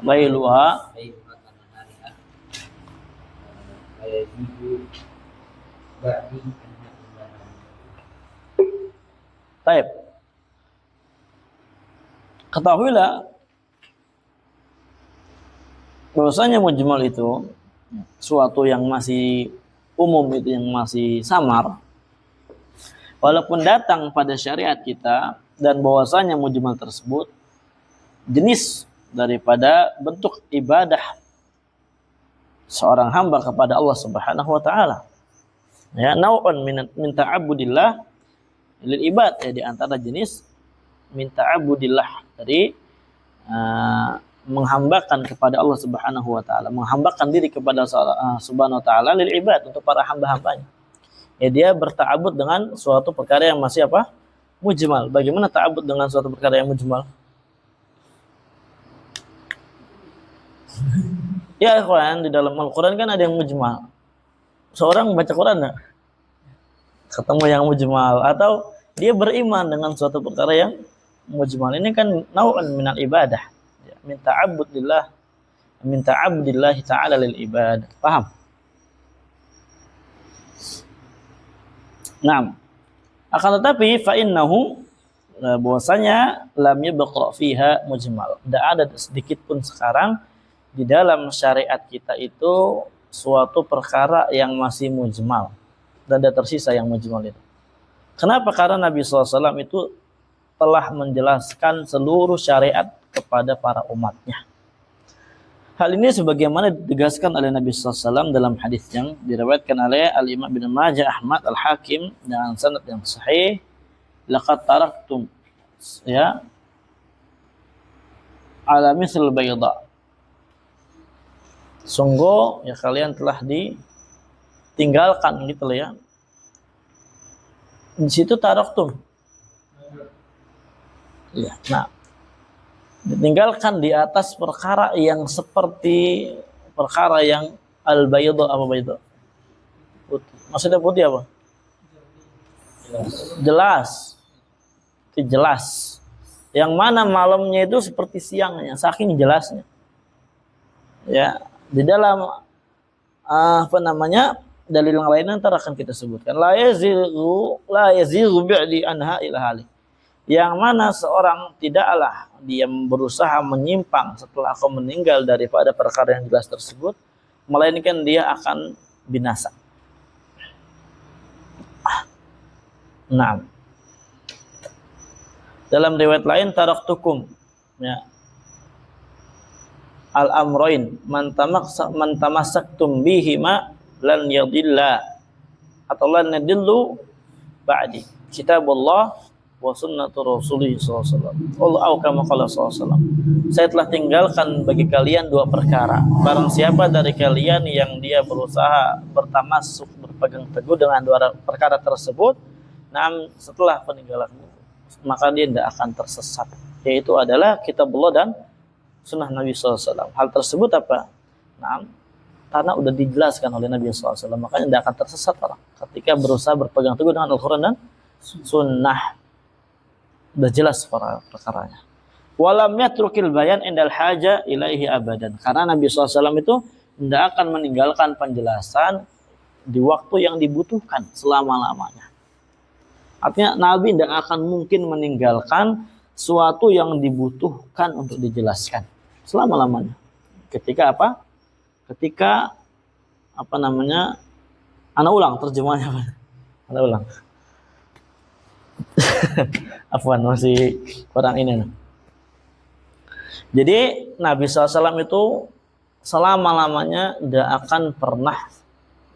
lailuha Taib. Ketahuilah bahwasanya mujmal itu suatu yang masih umum, itu yang masih samar, walaupun datang pada syariat kita, dan bahwasanya mujmal tersebut jenis daripada bentuk ibadah seorang hamba kepada Allah Subhanahu wa taala. Ya, nau'un min ta'abbudillah lil ibad, ya, di antara jenis min ta'abbudillah, dari menghambakan kepada Allah Subhanahu wa taala, menghambakan diri kepada Subhanahu wa taala lil ibad, untuk para hamba-hambanya. Ya, dia berta'abbud dengan suatu perkara yang masih apa? Mujmal. Bagaimana ta'abbud dengan suatu perkara yang mujmal? Ya, ikhwan, di dalam Al-Qur'an kan ada yang mujmal. Seorang membaca Quran enggak? Ketemu yang mujmal, atau dia beriman dengan suatu perkara yang mujmal. Ini kan nau'an minal ibadah. Ya, min ta'abbudillah ta'ala lil ibadah. Paham? Naam. Akan tetapi fa innahu, bahwasanya lam yabqa fiha mujmal. Tidak ada sedikit pun sekarang di dalam syariat kita itu suatu perkara yang masih mujmal, dan ada tersisa yang mujmal itu. Kenapa? Karena Nabi SAW itu telah menjelaskan seluruh syariat kepada para umatnya. Hal ini sebagaimana ditegaskan oleh Nabi SAW dalam hadis yang diriwayatkan oleh Al-Imam Ibnu Majah, Ahmad, Al-Hakim dengan sanad yang sahih. Laqad taraktum, ya, ala misl bayda. Sungguh, ya, kalian telah ditinggalkan, gitu loh, ya. Di situ taraktum. Ya, nah, ditinggalkan di atas perkara yang seperti perkara yang al-bayda, apa bayda? Putih. Maksudnya putih apa? Jelas. Itu jelas. Yang mana malamnya itu seperti siangnya, saking jelasnya. Ya, di dalam dalil yang lain nanti akan kita sebutkan. La yazighu bi'di anha ila halik. Yang mana seorang tidaklah dia berusaha menyimpang setelah aku meninggal daripada perkara yang jelas tersebut, melainkan dia akan binasa. Nah, dalam riwayat lain taraktukum, ya, al-amrain man tamassaktum bihima lan yadilla atau lan yadillu ba'di, kitabullah wa sunnatu rasulih sallallahu alaihi wasallam. Saya telah tinggalkan bagi kalian 2 perkara. Barang siapa dari kalian yang dia berusaha bertamasuk, berpegang teguh dengan 2 perkara tersebut, setelah peninggalanku, maka dia tidak akan tersesat. Yaitu adalah kitabullah dan sunnah Nabi SAW. Hal tersebut apa? Karena udah dijelaskan oleh Nabi SAW, makanya tidak akan tersesat orang ketika berusaha berpegang teguh dengan Al-Quran dan sunnah. Udah jelas perkaranya. Walam yatrukil bayan indal haja ilaihi abadan. Karena Nabi SAW itu tidak akan meninggalkan penjelasan di waktu yang dibutuhkan selama-lamanya. Artinya Nabi tidak akan mungkin meninggalkan suatu yang dibutuhkan untuk dijelaskan selama-lamanya. Ketika apa? Ketika apa namanya? Ana ulang terjemahnya apa? Ana ulang. Afwan, masih kurang ini. Jadi Nabi SAW itu selama-lamanya tidak akan pernah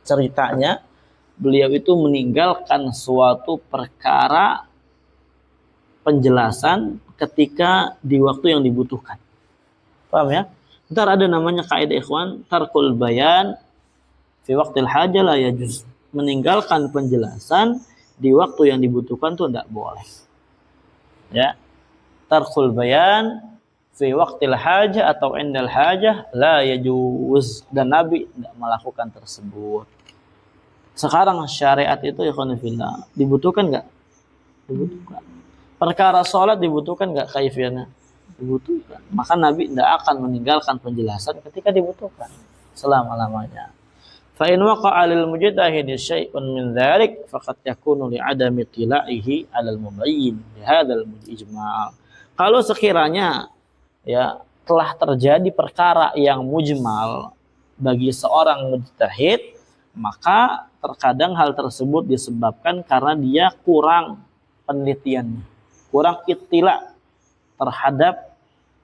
ceritanya beliau itu meninggalkan suatu perkara penjelasan ketika di waktu yang dibutuhkan. Paham ya? Ntar ada namanya kaidah ikhwan, tarkul bayan fi waqtil hajah la yajuz. Meninggalkan penjelasan di waktu yang dibutuhkan itu tidak boleh. Ya. Tarkul bayan fi waqtil hajah atau indal hajah la yajuz, dan Nabi tidak melakukan tersebut. Sekarang syariat itu ikhwan fillah dibutuhkan enggak? Dibutuhkan. Perkara salat dibutuhkan enggak kaifiannya? Dibutuhkan. Maka Nabi tidak akan meninggalkan penjelasan ketika dibutuhkan selama-lamanya. Fa in waqa'a lil mujtahid syai'un min dzalik faqad yakunu li 'adami tila'ihi 'alal mubayyin li hadzal ijma'. Kalau sekiranya ya telah terjadi perkara yang mujmal bagi seorang mujtahid, maka terkadang hal tersebut disebabkan karena dia kurang penelitiannya, kurang ittila terhadap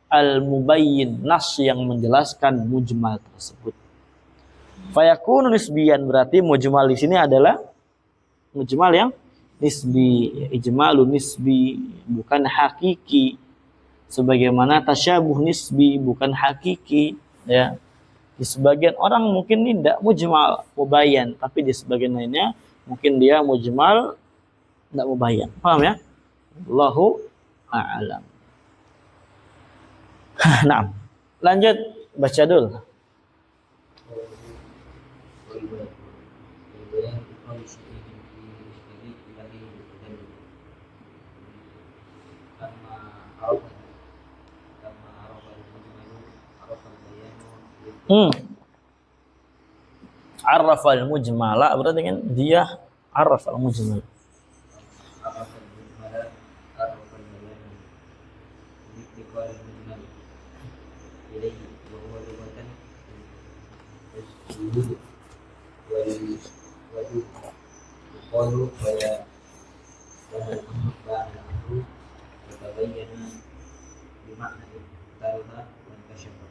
al-mubayyin, nas yang menjelaskan mujmal tersebut. Fayakunu nisbiyan, berarti mujmal di sini adalah mujmal yang nisbi, ijmalun nisbi, bukan hakiki. Sebagaimana tasyabuh nisbi, bukan hakiki, ya. Di sebagian orang mungkin ini tidak mujmal, mubayyan, tapi di sebagian lainnya mungkin dia mujmal, tidak mubayyan. Paham ya? Allahu a'lam. Nah, lanjut baca dulu. Arrafal mujmala berarti kan dia arrafal mujmal.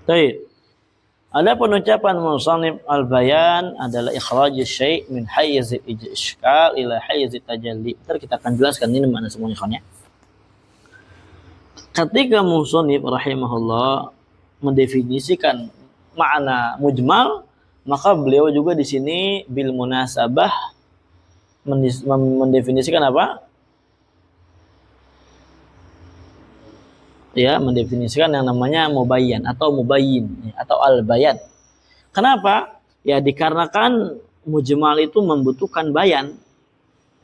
Baik. Ada penucapan musannif al-bayan adalah ikhraj syai' min hayz al-ishkal ila hayz tajalli. Ntar kita akan jelaskan ini mana semuanya kan ya. Ketika musannif rahimahullah mendefinisikan makna mujmal, maka beliau juga di sini bil munasabah mendefinisikan apa? Ya, mendefinisikan yang namanya mubayyan atau mubayyin atau al-bayan. Kenapa? Ya dikarenakan mujmal itu membutuhkan bayan.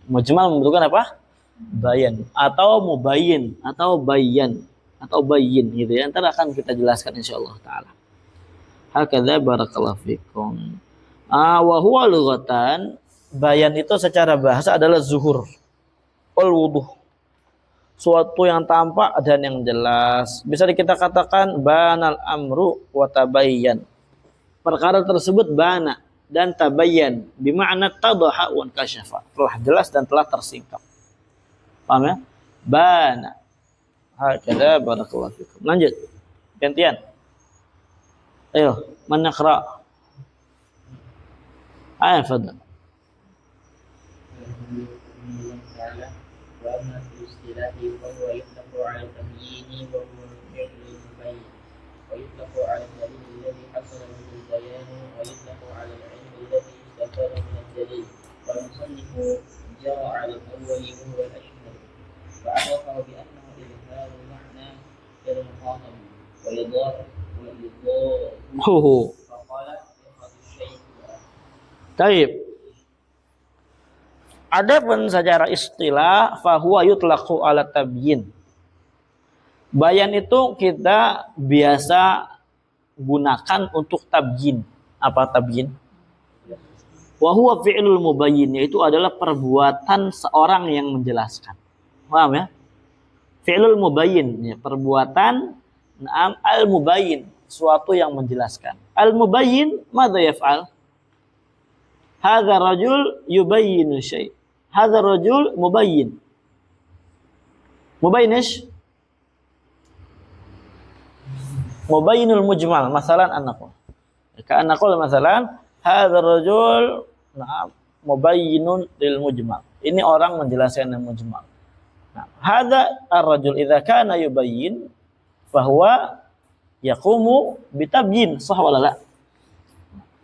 Mujmal membutuhkan apa? Bayan atau mubayyin atau bayyan atau bayyin gitu ya. Ntar akan kita jelaskan insyaallah taala. Hakadza barakallahu fikum. Wa huwa lughatan, bayan itu secara bahasa adalah zuhur wal wuduh. Suatu yang tampak dan yang jelas. Bisa kita katakan banal amru wa tabayyan. Perkara tersebut bana dan tabayyan, bermakna tadaha wa kasyafa. Telah jelas dan telah tersingkap. Paham ya? Bana. Hakadza barakallahu fikum. Lanjut. Gantian. Ayo, man naqra? Ayo, fadhal. وأما في الاصطلاح فهو يطلق على التبيين وهو الفعل المبين، ويطلق على الدليل الذي حصل به البيان، ويطلق على العلم الذي استفاد من الدليل. والمصنف جرى على الأول وهو الأشهر، فعرفه بأنه إظهار المعنى كالمخاطب وإضافة فقال يفرض الشيء. طيب. Adapun secara istilah fahuwa yutlaqu ala tabyin. Bayan itu kita biasa gunakan untuk tabyin. Apa tabyin? Wa huwa fi'lul mubayyin, yaitu adalah perbuatan seorang yang menjelaskan. Paham ya? Fi'lul mubayyin, ya, perbuatan al mubayyin, suatu yang menjelaskan. Al-mubayyin madza yaf'al? Hadza rajul yubayyinu syai'. Hadza rajul mubayyin. Mubayyin ish? Mubayyinul mujmal, masalan an-naqul. Ka an-naqul masalan hadza rajul na'am mubayyinun lil mujmal. Ini orang menjelaskan yang mujmal. Nah, hadza ar-rajul idza kana yubayyin bahwa yaqumu bitabyin, sah wala la?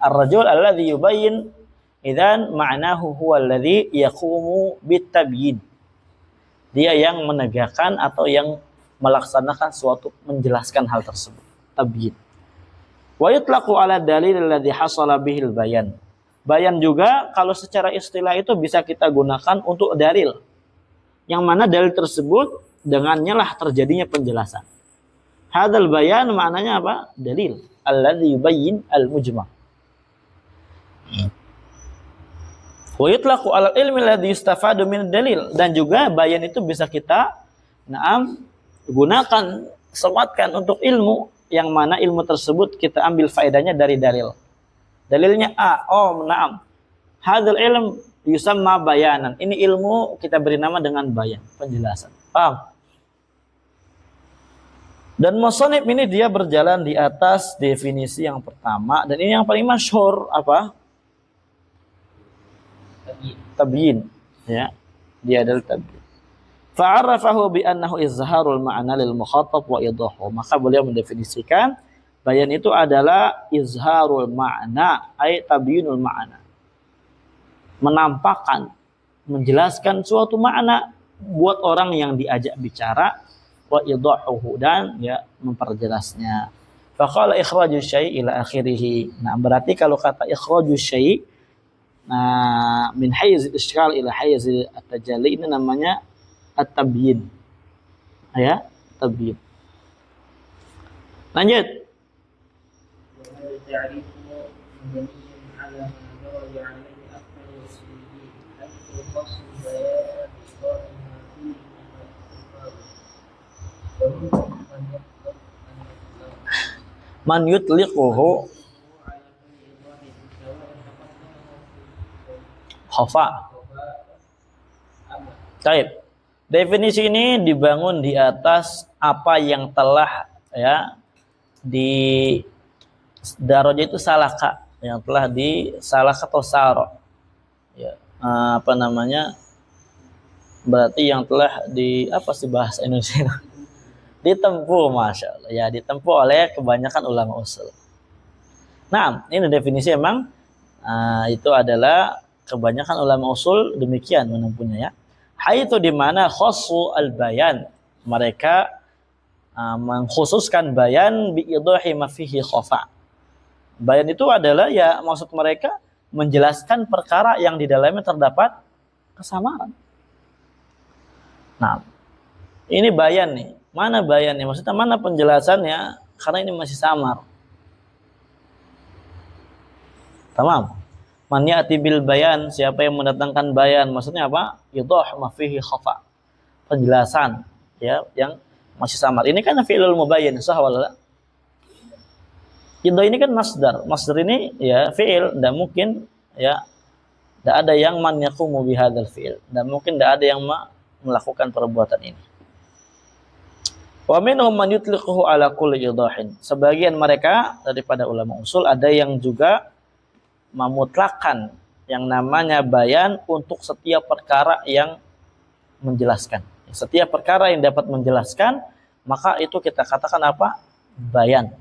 Ar-rajul alladhi yubayyin idzan ma'nahu huwa alladhi yaqumu bitabyin. Dia yang menegakkan atau yang melaksanakan suatu, menjelaskan hal tersebut. Tabyin. Wa yutlaqu ala dalil alladhi hasala bihil bayan. Bayan juga kalau secara istilah itu bisa kita gunakan untuk dalil. Yang mana dalil tersebut dengannya lah terjadinya penjelasan. Hadzal bayan maknanya apa? Dalil. Alladzi yubayyin al-mujmal. Wa yutlaqu 'ala al-ilmi alladzi yustafadu min dalil, dan juga bayan itu bisa kita gunakan, sematkan untuk ilmu yang mana ilmu tersebut kita ambil faedahnya dari dalil. Dalilnya na'am. Hadzal ilm yusamma bayanan. Ini ilmu kita beri nama dengan bayan, penjelasan. Paham? Dan musannif ini dia berjalan di atas definisi yang pertama, dan ini yang paling masyhur apa? Tabyin. Ya. Dia adalah tabyin. Fa'arafahu bi annahu izharul ma'na lil mukhatab wa idahu. Maka beliau mendefinisikan bayan itu adalah izharul ma'na, ay tabyinul ma'na. Menampakkan, menjelaskan suatu makna buat orang yang diajak bicara, wa idahuhu, dan ya memperjelasnya. Faqala ikhraju syai' ila akhirih. Nah, berarti kalau kata ikhraju syai' min hayz al-ishghal ila hayz at-tajalli, ini namanya at-tabyin. Ya, tabyin. Lanjut. Man yutliquhu khafa. Baik. Definisi ini dibangun di atas apa yang telah ya di daraja itu salaka, yang telah di salaka atau saro. Ya, apa namanya? Berarti yang telah di apa sih bahasa Indonesia? Ditempuh, masya Allah, ya ditempuh oleh kebanyakan ulama usul. Nah, ini definisi emang itu adalah kebanyakan ulama usul demikian menempuhnya ya. Haitsu di mana khassu al-bayan, mereka mengkhususkan bayan bi idahi ma fihi khafa. Bayan itu adalah ya maksud mereka menjelaskan perkara yang di dalamnya terdapat kesamaran. Nah, ini bayan nih. Mana bayannya? Maksudnya mana penjelasannya? Karena ini masih samar. Tamam. Man ya'ti bil bayan, siapa yang mendatangkan bayan? Maksudnya apa? Idah ma fihi khafa. Penjelasan ya yang masih samar. Ini kan fi'lul mubayyin, sah wala la? Idah ini kan masdar. Masdar ini ya fi'il, dan mungkin ya tidak ada yang man yaqumu bi hadzal fi'il, dan mungkin tidak ada yang melakukan perbuatan ini. Wa minhum man yutliquhu ala kulli idahin. Sebagian mereka daripada ulama usul ada yang juga memutlakan yang namanya bayan untuk setiap perkara yang menjelaskan. Setiap perkara yang dapat menjelaskan, maka itu kita katakan apa? Bayan.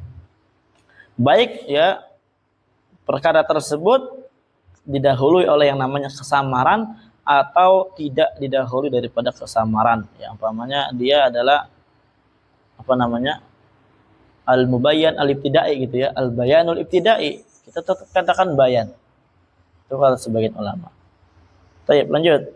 Baik ya perkara tersebut didahului oleh yang namanya kesamaran atau tidak didahului daripada kesamaran. Ya, umpamanya dia adalah apa namanya? Al-mubayyan al-ibtidai gitu ya, al-bayanul ibtidai. Kita tetap katakan bayan. Itu kalau sebagian ulama. Baik, lanjut.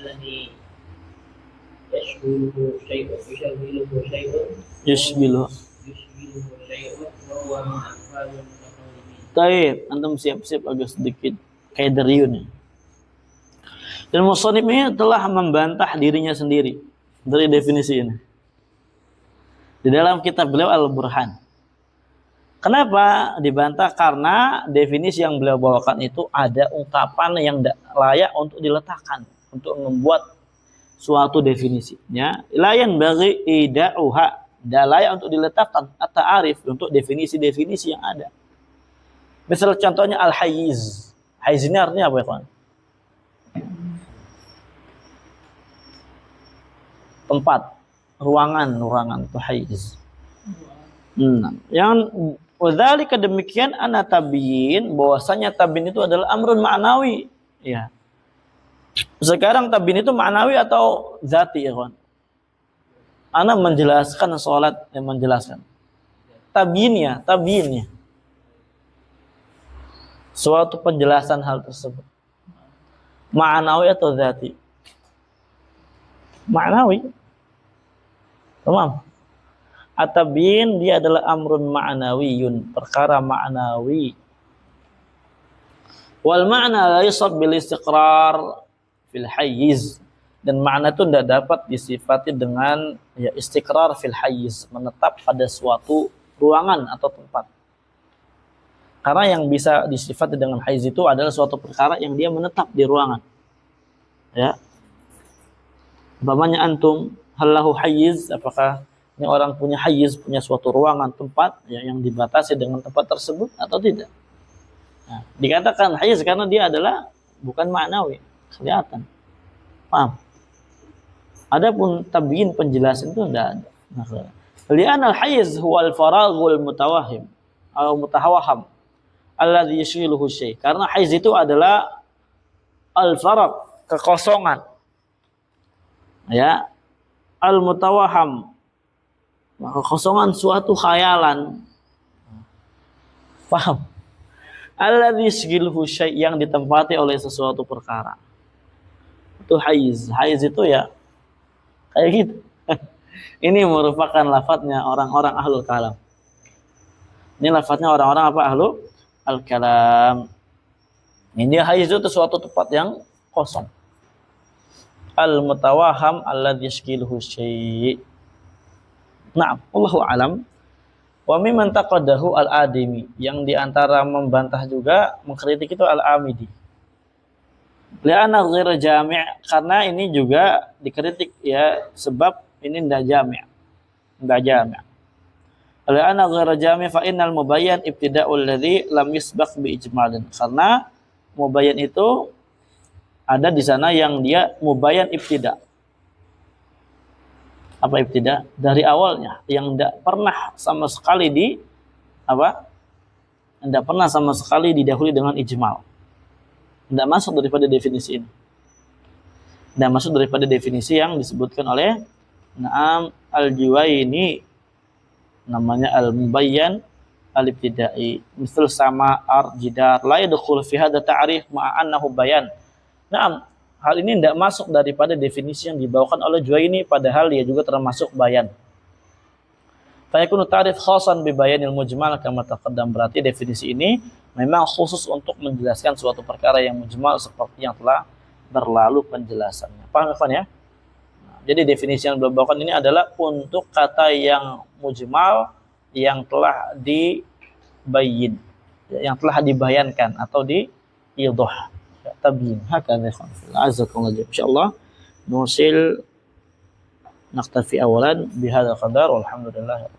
الذي يشغله شيء Yushbilu. شيء وهو من أفعال المتكلمين. Taib, antum siap-siap agak sedikit kayak deriun. Dan musannif ini telah membantah dirinya sendiri dari definisi ini di dalam kitab beliau Al-Burhan. Kenapa dibantah? Karena definisi yang beliau bawakan itu ada ungkapan yang tidak layak untuk diletakkan, untuk membuat suatu definisinya. Layan bagi ida'uha, tidak layak untuk diletakkan at-ta'arif untuk definisi-definisi yang ada. Misal contohnya al-hayyiz. Hayyiz ini artinya apa ya, kawan? Tempat, ruangan itu hayyiz. Yang wadzalika demikian ana tabiin, bahwasanya tabiin itu adalah amrun ma'nawi. Ya. Sekarang tabiin itu ma'nawi atau zati, ya, kawan? Ana menjelaskan salat, menjelaskan. Tabiinnya. Suatu penjelasan hal tersebut. Ma'nawi atau zati? Ma'nawi. Tamam. At-tabyin dia adalah amrun ma'nawiyun, perkara ma'nawi. Wal ma'na la yusab bil istiqrar fil hayyiz. Dan makna itu tidak dapat disifati dengan ya istiqrar fil hayyiz, menetap pada suatu ruangan atau tempat. Karena yang bisa disifati dengan hayyiz itu adalah suatu perkara yang dia menetap di ruangan. Ya. Umpamanya antum, halahu hayyiz, apakah ini orang punya hayyiz, punya suatu ruangan tempat ya, yang dibatasi dengan tempat tersebut atau tidak? Nah, dikatakan hayyiz karena dia adalah bukan ma'nawi, kelihatan. Paham? Adapun tabyin penjelasan itu tidak ada. Nah, li'anal hayyiz huwa al-faraghul mutawahhim atau mutahawaham alladhi yashghiluhu syai'. Karena hayyiz itu adalah al-faragh, kekosongan. Ya, al-mutawahham, kekosongan suatu khayalan. Paham? Alladzi yashghiluhu syai', yang ditempati oleh sesuatu perkara. Itu hayyiz. Hayyiz itu ya kayak gitu. Ini merupakan lafadznya orang-orang ahlul kalam. Ini lafadznya orang-orang apa? Ahlul al-kalam. Ini hayyiz itu suatu tempat yang kosong. Al-mutawahham alladzi yashghiluhu syai'. Na'am, Allahu a'lam. Wa mimman taqaddahu al-adimi, yang diantara membantah juga mengkritik itu al-amidi. Li'anna ghairu jami', karena ini juga dikritik ya sebab ini tidak jami'. Enggak jami'. Li'anna ghairu jami' fa innal mubayyan ibtida'ul ladzi lam yusbaq bi ijmalin. Karena mubayyan itu ada di sana yang dia mubayyan ibtida'. Apa ibtida'? Dari awalnya, yang tidak pernah sama sekali tidak pernah sama sekali didahului dengan ijmal. Tidak masuk daripada definisi ini. Tidak masuk daripada definisi yang disebutkan oleh Naam al-Juwaini, namanya al-mubayyan al-ibtida'i. Misal sama ar-jidar la yadkhul fi hadha ta'rif ma'a annahu bayan. Naam, hal ini tidak masuk daripada definisi yang dibawakan oleh Juwaini, padahal dia juga termasuk bayan. Fa yakunu ta'rif khasan bi bayanil mujmal kama taqaddam. Berarti definisi ini memang khusus untuk menjelaskan suatu perkara yang mujmal seperti yang telah berlalu penjelasannya. Paham ya? Nah, jadi definisi yang dibawakan ini adalah untuk kata yang mujmal yang telah dibayyin, yang telah dibayankan atau diidah. Tabyin. Hakadha azakumullah. Insyaallah nusil naktafi awalan bihadza qadar walhamdulillah.